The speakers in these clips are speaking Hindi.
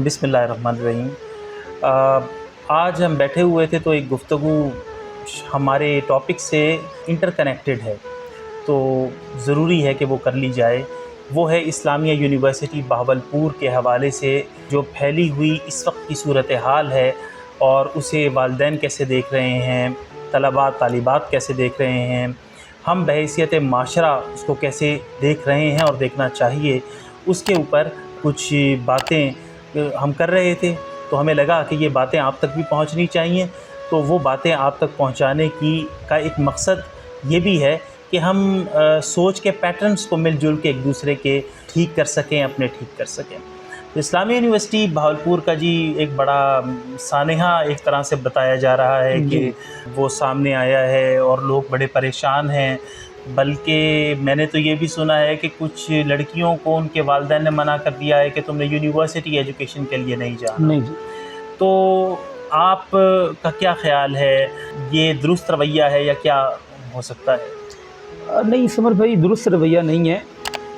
बिस्मिल्लाहिर्रहमानिर्रहीम। आज हम बैठे हुए थे तो एक गुफ्तगू हमारे टॉपिक से इंटरकनेक्टेड है, तो ज़रूरी है कि वो कर ली जाए। वो है इस्लामिया यूनिवर्सिटी बहावलपुर के हवाले से जो फैली हुई इस वक्त की सूरत हाल है और उसे वालिदैन कैसे देख रहे हैं, तलबा तालिबात कैसे देख रहे हैं, हम बहैसियत माशरा उसको कैसे देख रहे हैं और देखना चाहिए, उसके ऊपर कुछ बातें हम कर रहे थे। तो हमें लगा कि ये बातें आप तक भी पहुंचनी चाहिए। तो वो बातें आप तक पहुंचाने का एक मकसद ये भी है कि हम सोच के पैटर्न्स को मिलजुल के एक दूसरे के ठीक कर सकें, अपने ठीक कर सकें। तो इस्लामिया यूनिवर्सिटी बहावलपुर का जी एक बड़ा सानहा एक तरह से बताया जा रहा है कि वो सामने आया है और लोग बड़े परेशान हैं। बल्कि मैंने तो ये भी सुना है कि कुछ लड़कियों को उनके वालिदैन ने मना कर दिया है कि तुमने यूनिवर्सिटी एजुकेशन के लिए नहीं जाना। नहीं जी। तो आप का क्या ख़्याल है, ये दुरुस्त रवैया है या क्या हो सकता है? नहीं समर भाई, दुरुस्त रवैया नहीं है।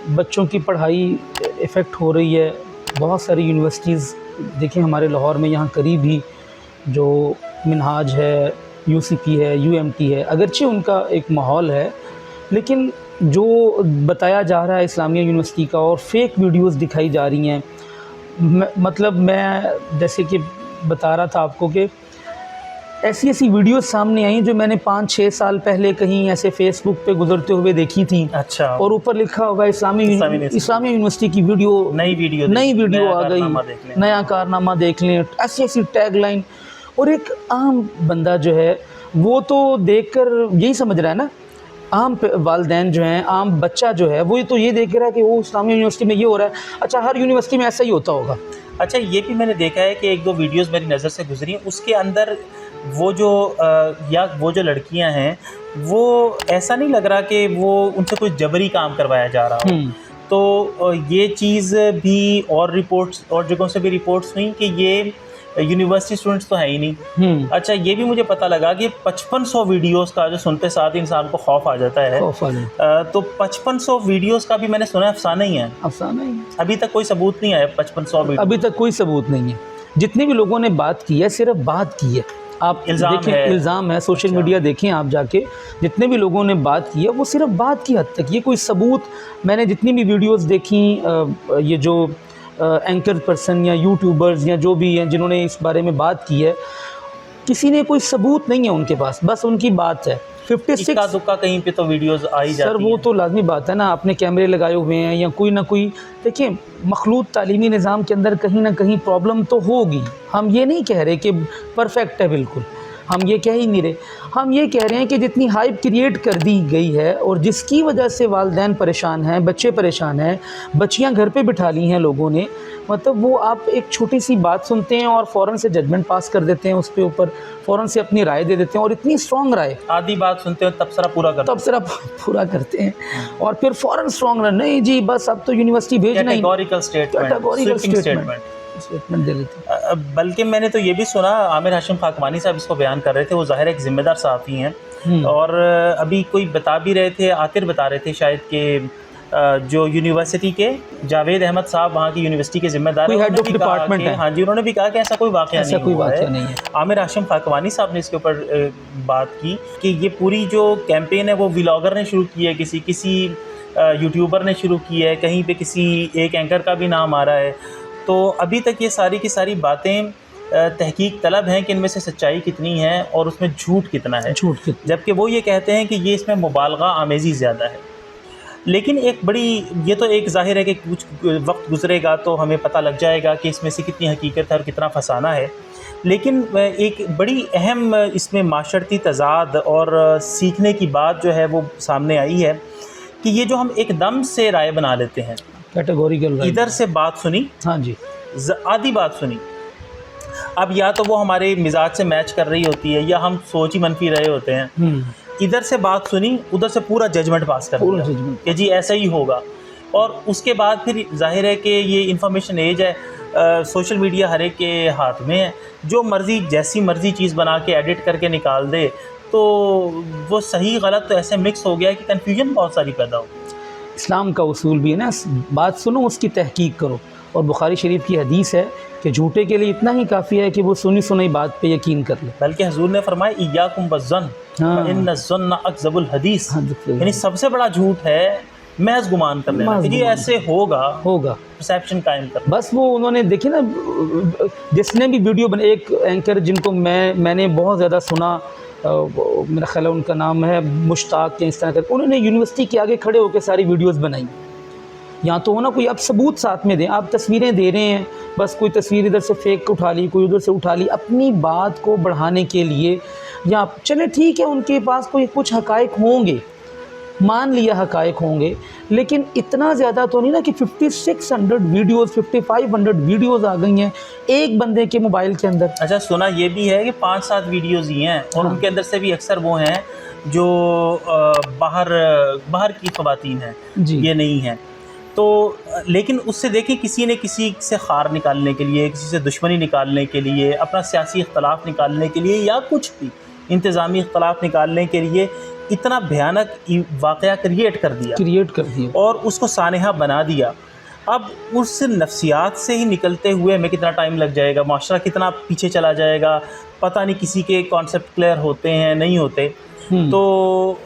बच्चों की पढ़ाई इफ़ेक्ट हो रही है। बहुत सारी यूनिवर्सिटीज़ देखें हमारे लाहौर में, यहाँ करीब ही जो मिनहाज है, यूसीपी है, यूएमटी है, अगरचे उनका एक माहौल है, लेकिन जो बताया जा रहा है इस्लामिया यूनिवर्सिटी का और फेक वीडियोस दिखाई जा रही हैं। मतलब मैं जैसे कि बता रहा था आपको कि ऐसी वीडियोस सामने आई जो मैंने 5-6 साल पहले कहीं ऐसे फेसबुक पे गुजरते हुए देखी थी। अच्छा। और ऊपर लिखा होगा इस्लामिया यूनिवर्सिटी की नई वीडियो आ गई, नया कारनामा देख लें, ऐसी टैगलाइन। और एक आम बंदा जो है वो तो देखकर यही समझ रहा है ना, आम वालिदैन जो हैं, आम बच्चा जो है वो तो ये देख रहा है कि वो इस्लामिया यूनिवर्सिटी में ये हो रहा है, अच्छा हर यूनिवर्सिटी में ऐसा ही होता होगा। अच्छा, ये भी मैंने देखा है कि एक दो वीडियोस मेरी नज़र से गुजरी हैं, उसके अंदर वो जो लड़कियां हैं वो ऐसा नहीं लग रहा कि वो उनसे कोई जबरी काम करवाया जा रहा हो। तो ये चीज़ भी और रिपोर्ट्स और जगहों से भी रिपोर्ट्स हुई कि ये यूनिवर्सिटी स्टूडेंट्स तो है ही नहीं। अच्छा, ये भी मुझे पता लगा कि 5500 वीडियोस का जो सुनते साथ इंसान को खौफ आ जाता है। तो 5500 वीडियोस का भी मैंने सुना है अफसाना ही है। अभी तक कोई सबूत नहीं आया 5500 वीडियो। अभी तक कोई सबूत नहीं है। जितने भी लोगों ने बात की है सिर्फ बात की है। आप देखें, इल्ज़ाम है, सोशल मीडिया देखें आप जाके, जितने भी लोगों ने बात की है वो सिर्फ बात की हद तक, ये कोई सबूत। मैंने जितनी भी वीडियोस देखी, ये जो एंकर पर्सन या यूट्यूबर्स या जो भी हैं जिन्होंने इस बारे में बात की है, किसी ने कोई सबूत नहीं है उनके पास, बस उनकी बात है। 56 दुक्का कहीं पे तो वीडियोस आई जाती हैं। सर वो तो लाजमी बात है ना, आपने कैमरे लगाए हुए हैं या कोई ना कोई, देखिए मखलूत तालीमी निज़ाम के अंदर कहीं ना कहीं प्रॉब्लम तो होगी। हम ये नहीं कह रहे कि परफेक्ट है, बिल्कुल हम ये कह ही नहीं रहे। हम ये कह रहे हैं कि जितनी हाइप क्रिएट कर दी गई है और जिसकी वजह से वालिदैन परेशान हैं, बच्चे परेशान हैं, बच्चियां घर पे बिठा ली हैं लोगों ने, मतलब वो आप एक छोटी सी बात सुनते हैं और फ़ौरन से जजमेंट पास कर देते हैं, उस पे ऊपर फ़ौरन से अपनी राय दे देते हैं। और इतनी स्ट्रॉन्ग राय, आधी बात सुनते हैं तबसरा पूरा करते हैं और फिर फ़ौरन स्ट्रॉन्ग राय, नहीं जी बस अब तो यूनिवर्सिटी भेजना ही, कैटेगोरिकल स्टेटमेंट दे देते। बल्कि मैंने तो ये भी सुना, आमिर हाशिम खाकवानी साहब इसको बयान कर रहे थे, वो ज़ाहिर एक ज़िम्मेदार सहाफ़ी हैं, और अभी कोई बता भी रहे थे, आतिर बता रहे थे शायद कि जो यूनिवर्सिटी के जावेद अहमद साहब वहाँ की यूनिवर्सिटी के ज़िम्मेदार हेड ऑफ डिपार्टमेंट है। हाँ जी, उन्होंने भी कहा कि ऐसा कोई वाक़या नहीं है। आमिर हाशिम खाकवानी साहब ने इसके ऊपर बात की कि ये पूरी जो कैंपेन है वो व्लॉगर ने शुरू की है, किसी यूट्यूबर ने शुरू की है, कहीं पे किसी एक एंकर का भी नाम आ रहा है। तो अभी तक ये सारी की सारी बातें तहकीक तलब हैं कि इनमें से सच्चाई कितनी है और उसमें झूठ कितना है, जबकि वो ये कहते हैं कि ये इसमें मुबालगा आमेज़ी ज़्यादा है। लेकिन एक बड़ी, ये तो एक ज़ाहिर है कि कुछ वक्त गुजरेगा तो हमें पता लग जाएगा कि इसमें से कितनी हकीकत है और कितना फसाना है। लेकिन एक बड़ी अहम इसमें माशरती तज़ाद और सीखने की बात जो है वो सामने आई है कि ये जो हम एकदम से राय बना लेते हैं, कैटेगोरिकल, इधर से बात सुनी, हाँ जी, आधी बात सुनी, अब या तो वो हमारे मिजाज से मैच कर रही होती है या हम सोच ही मनफी रहे होते हैं। इधर से बात सुनी, उधर से पूरा जजमेंट पास कर दिया कि जी ऐसा ही होगा। और उसके बाद फिर जाहिर है कि ये इंफॉर्मेशन एज है, सोशल मीडिया हर एक के हाथ में है, जो मर्ज़ी जैसी मर्ज़ी चीज़ बना के एडिट करके निकाल दे, तो वो सही गलत तो ऐसे मिक्स हो गया है कि कन्फ्यूजन बहुत सारी पैदा हो। इस्लाम का उसूल भी है ना, बात सुनो उसकी तहकीक करो। और बुखारी शरीफ की हदीस है कि झूठे के लिए इतना ही काफ़ी है कि वो सुनी सुनाई बात पे यकीन कर ले। बल्कि हुजूर ने फरमाया इय्याकुम वज़्ज़न हाँ। फ़इन्नज़्ज़न्न अकज़बुल हदीस, हाँ, यानी सबसे बड़ा झूठ है महज गुमान कर लेना कि ये ऐसे होगा परसेप्शन कायम करना। बस वो उन्होंने देखी ना, जिसने भी वीडियो बने, एक एंकर जिनको मैंने बहुत ज़्यादा सुना, मेरा ख्याल है उनका नाम है मुश्ताक के, इस तरह कर, उन्होंने यूनिवर्सिटी के आगे खड़े होकर सारी वीडियोस बनाई। यहाँ तो हो ना, कोई आप सबूत साथ में दें, आप तस्वीरें दे रहे हैं, बस कोई तस्वीर इधर से फेक उठा ली, कोई उधर से उठा ली अपनी बात को बढ़ाने के लिए, या चले ठीक है उनके पास कोई कुछ हकायक होंगे, मान लिया हकायक होंगे, लेकिन इतना ज़्यादा तो नहीं ना कि 5600 वीडियोस 5500 वीडियोस आ गई हैं एक बंदे के मोबाइल के अंदर। अच्छा, सुना ये भी है कि 5-7 वीडियोस ही हैं और उनके अंदर से भी अक्सर वो हैं जो बाहर की ख़वातीन हैं, ये नहीं हैं। तो लेकिन उससे देखिए, किसी ने किसी से खार निकालने के लिए, किसी से दुश्मनी निकालने के लिए, अपना सियासी इख्तलाफ निकालने के लिए, या कुछ भी इंतज़ामी इख्तलाफ निकालने के लिए इतना भयानक वाक़या क्रिएट कर दिया और उसको सानेहा बना दिया। अब उस नफ्सियात से ही निकलते हुए हमें कितना टाइम लग जाएगा, माशरा कितना पीछे चला जाएगा, पता नहीं किसी के कॉन्सेप्ट क्लियर होते हैं नहीं होते। तो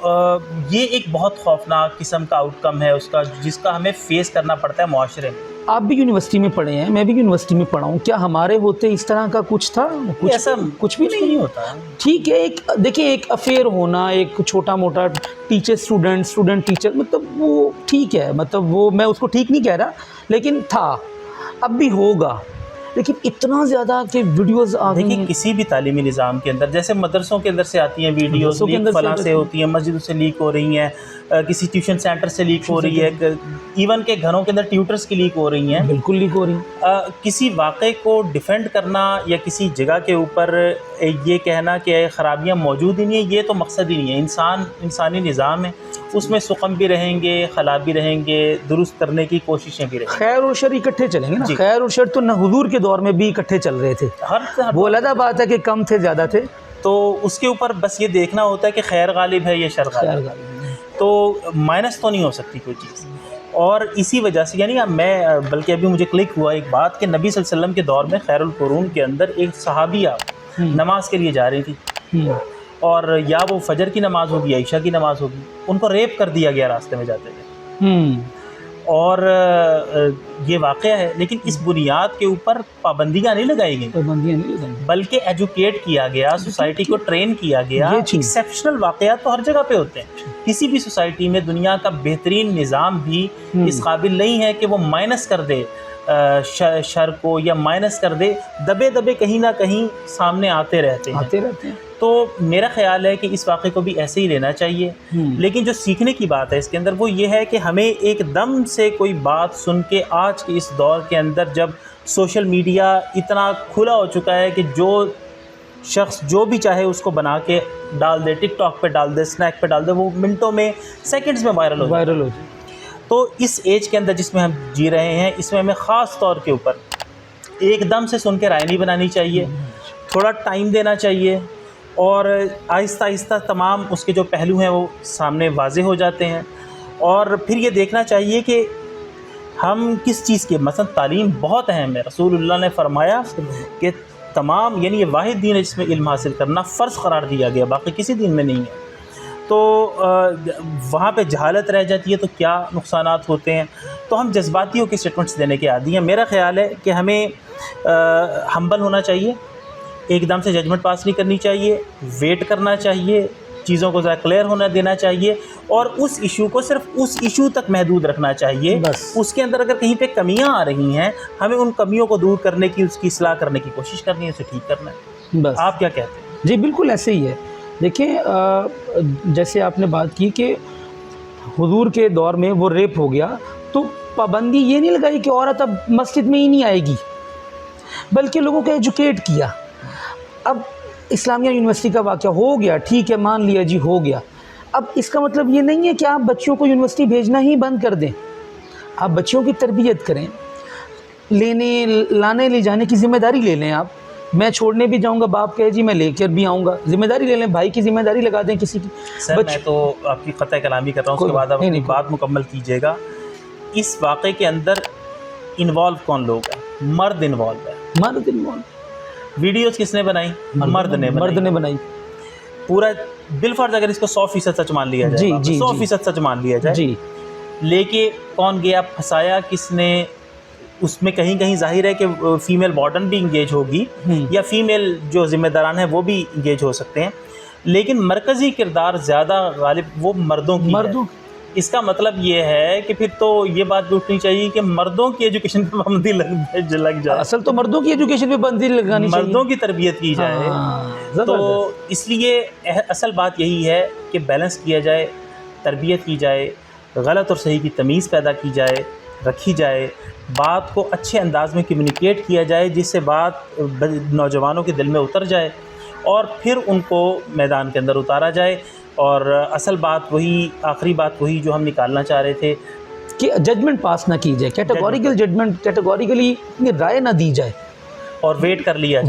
ये एक बहुत खौफनाक किस्म का आउटकम है उसका, जिसका हमें फेस करना पड़ता है माशरे में। आप भी यूनिवर्सिटी में पढ़े हैं, मैं भी यूनिवर्सिटी में पढ़ा हूँ, क्या हमारे होते इस तरह का कुछ था? कुछ भी नहीं होता। ठीक है, एक देखिए, एक अफेयर होना, एक छोटा मोटा टीचर स्टूडेंट टीचर, मतलब वो ठीक है, मतलब वो मैं उसको ठीक नहीं कह रहा, लेकिन था, अब भी होगा, लेकिन इतना ज़्यादा कि वीडियोस आ गई हैं। देखिए, किसी भी तालीमी निज़ाम के अंदर, जैसे मदरसों के अंदर से आती हैं वीडियोस, लीक फलां से होती हैं, मस्जिदों से लीक हो रही हैं, किसी ट्यूशन सेंटर से लीक हो रही है, इवन के घरों के अंदर ट्यूटर्स की लीक हो रही हैं, बिल्कुल लीक हो रही हैं। किसी वाक़े को डिफेंड करना या किसी जगह के ऊपर ये कहना कि ख़राबियाँ मौजूद ही नहीं है, ये तो मकसद ही नहीं है। इंसानी निज़ाम है, उसमें सुकम भी रहेंगे, खला भी रहेंगे, दुरुस्त करने की कोशिशें भी रहेंगी। खैर और शर इकट्ठे चलेंगे ना, खैर और शर तो न हुजूर के दौर में भी इकट्ठे चल रहे थे, वो अलग बात है कि कम थे ज़्यादा थे, तो उसके ऊपर बस ये देखना होता है कि खैर गालिब है या शर गालिब है, तो माइनस तो नहीं हो सकती कोई चीज़। और इसी वजह से, यानी मैं बल्कि अभी मुझे क्लिक हुआ एक बात कि नबी सल्लल्लाहु अलैहि वसल्लम के दौर में खैरुल कुरून के अंदर एक सहाबिया नमाज के लिए जा रही थी, और या वो फजर की नमाज होगी या ईशा की नमाज होगी, उनको रेप कर दिया गया रास्ते में जाते हुए। और ये वाक़या है, लेकिन इस बुनियाद के ऊपर पाबंदियाँ नहीं लगाई गई, बल्कि एजुकेट किया गया, सोसाइटी को ट्रेन किया गया। एक्सेप्शनल वाक़यात तो हर जगह पे होते हैं, किसी भी सोसाइटी में दुनिया का बेहतरीन निज़ाम भी इस काबिल नहीं है कि वो माइनस कर दे शर को, या माइनस कर दे, दबे दबे कहीं ना कहीं सामने आते रहते हैं। तो मेरा ख़्याल है कि इस वाक़े को भी ऐसे ही लेना चाहिए। लेकिन जो सीखने की बात है इसके अंदर वो ये है कि हमें एकदम से कोई बात सुन के, आज के इस दौर के अंदर जब सोशल मीडिया इतना खुला हो चुका है कि जो शख्स जो भी चाहे उसको बना के डाल दे, टिकटॉक पे डाल दे, स्नैक पे डाल दे, वो मिनटों में, सेकंड्स में वायरल हो जाए। तो इस एज के अंदर जिसमें हम जी रहे हैं, इसमें हमें ख़ास तौर के ऊपर एकदम से सुन के राय नहीं बनानी चाहिए, थोड़ा टाइम देना चाहिए, और आहिस्ता आहिस्ता तमाम उसके जो पहलू हैं वो सामने वाज़े हो जाते हैं। और फिर ये देखना चाहिए कि हम किस चीज़ के, मसलन तालीम बहुत अहम है। रसूलुल्लाह ने फरमाया कि तमाम, यानी ये वाहिद दीन है जिसमें इल्म हासिल करना फ़र्ज़ करार दिया गया, बाकी किसी दीन में नहीं है। तो वहाँ पे जहालत रह जाती है तो क्या नुकसानात होते हैं। तो हम जज्बातियों के स्टेटमेंट्स देने के आदी हैं। मेरा ख़्याल है कि हमें हम्बल होना चाहिए, एकदम से जजमेंट पास नहीं करनी चाहिए, वेट करना चाहिए, चीज़ों को ज़रा क्लियर होना देना चाहिए, और उस इशू को सिर्फ उस इशू तक महदूद रखना चाहिए। उसके अंदर अगर कहीं पे कमियां आ रही हैं, हमें उन कमियों को दूर करने की, उसकी इस्लाह करने की कोशिश करनी है, उसे ठीक करना है। बस आप क्या कहते हैं? जी बिल्कुल ऐसे ही है। देखिए, जैसे आपने बात की कि हुजूर के दौर में वो रेप हो गया, तो पाबंदी ये नहीं लगाई कि औरत अब मस्जिद में ही नहीं आएगी, बल्कि लोगों को एजुकेट किया। अब इस्लामिया यूनिवर्सिटी का वाक़या हो गया, ठीक है, मान लिया जी, हो गया। अब इसका मतलब ये नहीं है कि आप बच्चों को यूनिवर्सिटी भेजना ही बंद कर दें। आप बच्चों की तरबियत करें, लाने ले जाने की ज़िम्मेदारी ले लें। आप, मैं छोड़ने भी जाऊंगा, बाप कहे जी मैं लेकर भी आऊँगा, ज़िम्मेदारी ले लें, भाई की ज़िम्मेदारी लगा दें किसी की। सर मैं तो आपकी क़त्ल कलामी कर रहा हूँ, उसके बाद आप अपनी बात मुकम्मल कीजिएगा। इस वाक़े के अंदर इन्वॉल्व कौन लोग हैं? मर्द इन्वॉल्व है। मर्द इन्वॉल्व। वीडियोस किसने बनाई? मर्द ने बनाई। पूरा बिलफर्ज अगर इसको 100% सच मान लिया जाए, 100% सच मान लिया जाए जी, लेके कौन गया फंसाया किसने? उसमें कहीं कहीं जाहिर है कि फीमेल वार्डन भी इंगेज होगी या फीमेल जो जिम्मेदारान है वो भी इंगेज हो सकते हैं, लेकिन मरकज़ी किरदार ज़्यादा गालिब वो मर्दों की है। इसका मतलब ये है कि फिर तो ये बात भी उठनी चाहिए कि मर्दों की एजुकेशन पे पाबंदी लग जाए। असल तो मर्दों की एजुकेशन पे पाबंदी लगानी चाहिए, मर्दों की तरबियत की जाए। तो इसलिए असल बात यही है कि बैलेंस किया जाए, तरबियत की जाए, गलत और सही की तमीज़ पैदा की जाए, रखी जाए, बात को अच्छे अंदाज में कम्युनिकेट किया जाए जिससे बात नौजवानों के दिल में उतर जाए और फिर उनको मैदान के अंदर उतारा जाए। और असल बात वही, आखिरी बात वही जो हम निकालना चाह रहे थे कि जजमेंट पास ना की जाए, कैटेगोरिकल जजमेंट, कैटेगोरिकली राय ना दी जाए और वेट कर लिया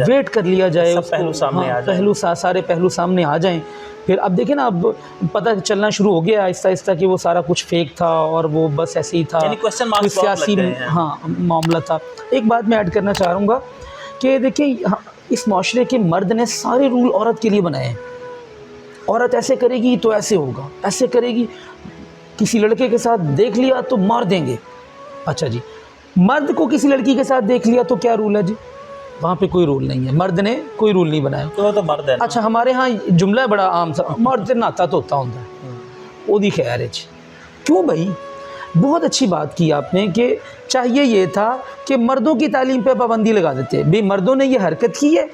जाए, सब पहलू सामने आ जाए, सारे पहलू सामने आ जाएं। फिर अब देखें ना, अब पता चलना शुरू हो गया आहिस्ता आहिस्ता कि वो सारा कुछ फेक था और वो बस ऐसे ही था, कोई सियासी मामला था। एक बात मैं ऐड करना चाहूँगा कि देखिए, इस माशरे के मर्द ने सारे रूल औरत के लिए बनाए हैं। औरत ऐसे करेगी तो ऐसे होगा, ऐसे करेगी, किसी लड़के के साथ देख लिया तो मार देंगे। अच्छा जी, मर्द को किसी लड़की के साथ देख लिया तो क्या रूल है जी? वहाँ पे कोई रूल नहीं है, मर्द ने कोई रूल नहीं बनाया। तो मर्द है। अच्छा, हमारे यहाँ जुमला बड़ा आम सा, मर्द नहाता धोता होता है, ओदी खैर है जी। क्यों भाई? बहुत अच्छी बात की आपने कि चाहिए ये था कि मर्दों की तालीम पे पाबंदी लगा देते। भाई मर्दों ने ये हरकत की है,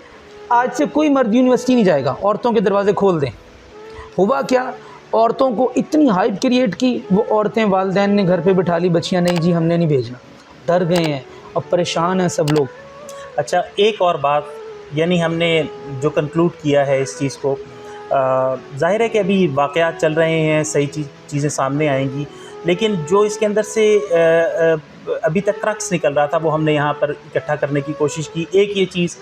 आज से कोई मर्द यूनिवर्सिटी नहीं जाएगा, औरतों के दरवाजे खोल दें। हुआ क्या? औरतों को इतनी हाइप क्रिएट की, वो औरतें वालिदैन ने घर पे बिठा ली, बच्चियाँ नहीं जी हमने नहीं भेजना, डर गए हैं, अब परेशान हैं सब लोग। अच्छा, एक और बात, यानी हमने जो कंक्लूड किया है इस चीज़ को, ज़ाहिर है कि अभी वाक़यात चल रहे हैं, सही चीज़ें सामने आएंगी, लेकिन जो इसके अंदर से अभी तक क्रक्स निकल रहा था वो हमने यहाँ पर इकट्ठा करने की कोशिश की। एक ये चीज़,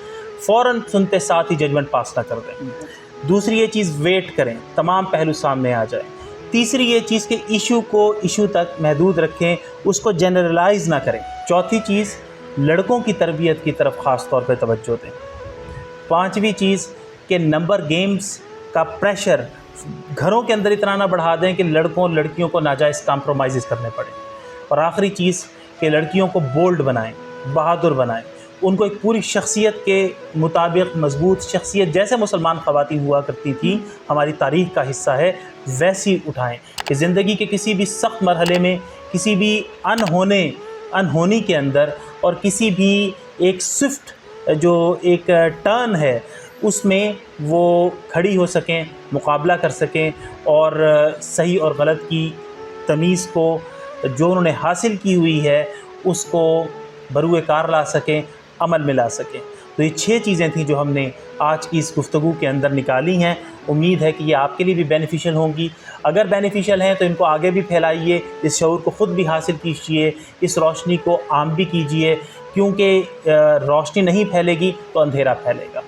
फ़ौरन सुनते साथ ही जजमेंट पास ना कर दें। दूसरी ये चीज़, वेट करें, तमाम पहलू सामने आ जाए। तीसरी ये चीज़ कि इशू को इशू तक महदूद रखें, उसको जनरलाइज ना करें। चौथी चीज़, लड़कों की तरबियत की तरफ ख़ास तौर पे तवज्जो दें। पांचवी चीज़ कि नंबर गेम्स का प्रेशर घरों के अंदर इतना ना बढ़ा दें कि लड़कों लड़कियों को नाजायज़ कॉम्प्रोमाइज़ करने पड़े। और आखिरी चीज़ कि लड़कियों को बोल्ड बनाएं, बहादुर बनाएं, उनको एक पूरी शख्सियत के मुताबिक मजबूत शख्सियत जैसे मुसलमान ख़वातीन हुआ करती थी, हमारी तारीख़ का हिस्सा है, वैसी उठाएं कि ज़िंदगी के किसी भी सख्त मरहले में, किसी भी अनहोनी के अंदर और किसी भी एक स्विफ्ट जो एक टर्न है उसमें वो खड़ी हो सकें, मुकाबला कर सकें और सही और गलत की तमीज़ को जो उन्होंने हासिल की हुई है उसको बरूए कार ला सकें, अमल में ला सकें। तो ये 6 चीज़ें थी जो हमने आज की इस गुफ्तगू के अंदर निकाली हैं। उम्मीद है कि ये आपके लिए भी बेनिफिशियल होंगी। अगर बेनिफिशियल हैं तो इनको आगे भी फैलाइए, इस शऊर को ख़ुद भी हासिल कीजिए, इस रोशनी को आम भी कीजिए, क्योंकि रोशनी नहीं फैलेगी तो अंधेरा फैलेगा।